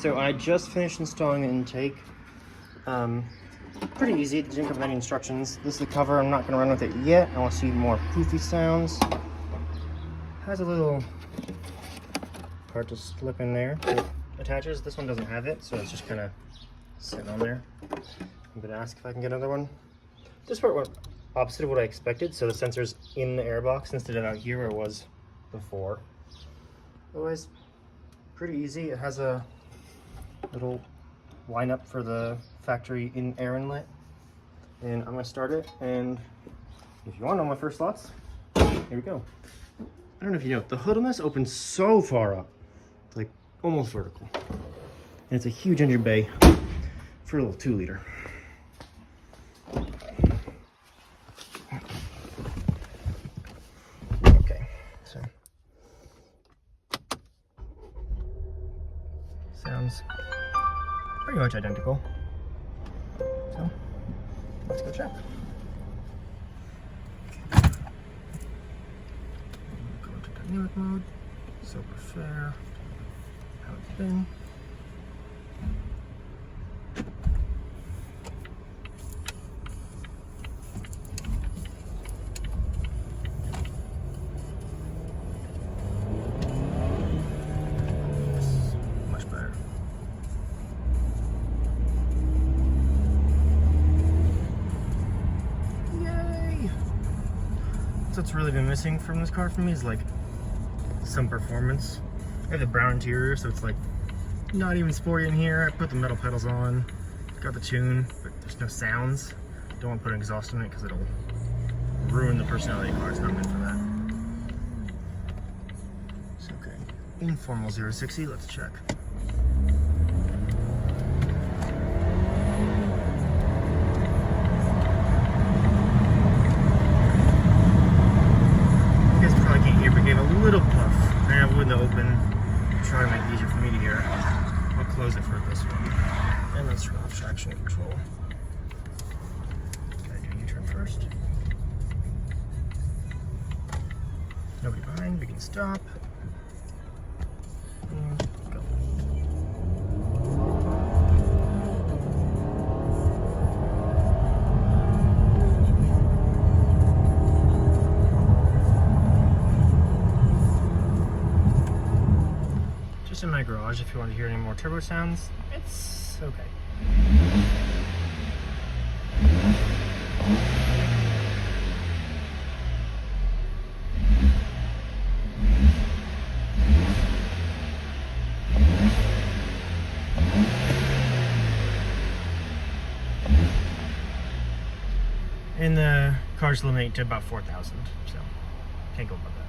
So I just finished installing the intake. Pretty easy, it didn't come with any instructions. This is the cover, I'm not going to run with it yet. I want to see more poofy sounds. Has a little part to slip in there. It attaches. This one doesn't have it, so it's just kind of sitting on there. I'm going to ask if I can get another one. This part went opposite of what I expected, so the sensor's in the airbox instead of out here where it was before. Otherwise, pretty easy. It has a little lineup for the factory in air inlet, and I'm going to start it, and if you want to know my first thoughts, here we go. I don't know if you know, the hood on this opens so far up, it's like almost vertical, and it's a huge engine bay for a little 2-liter. Okay, so sounds pretty much identical. So let's go check. Go into dynamic mode, sober fair, how it's been. Much better. Yay! So what's really been missing from this car for me is like some performance. I have the brown interior, so it's like not even sporty in here. I put the metal pedals on, got the tune, but there's no sounds. Don't want to put an exhaust in it because it'll ruin the personality of the car. It's not meant for that. It's okay. Informal 0-60, let's check. You guys probably can't hear, but gave a little puff. I have window open, try to make it easier for me to hear. I'll close it for this one. And let's turn off traction control. Okay, do U-turn first. Nobody behind, we can stop. And go. Just in my garage, if you want to hear any more turbo sounds, it's okay. And the car's limited to about 4,000, so can't go above that.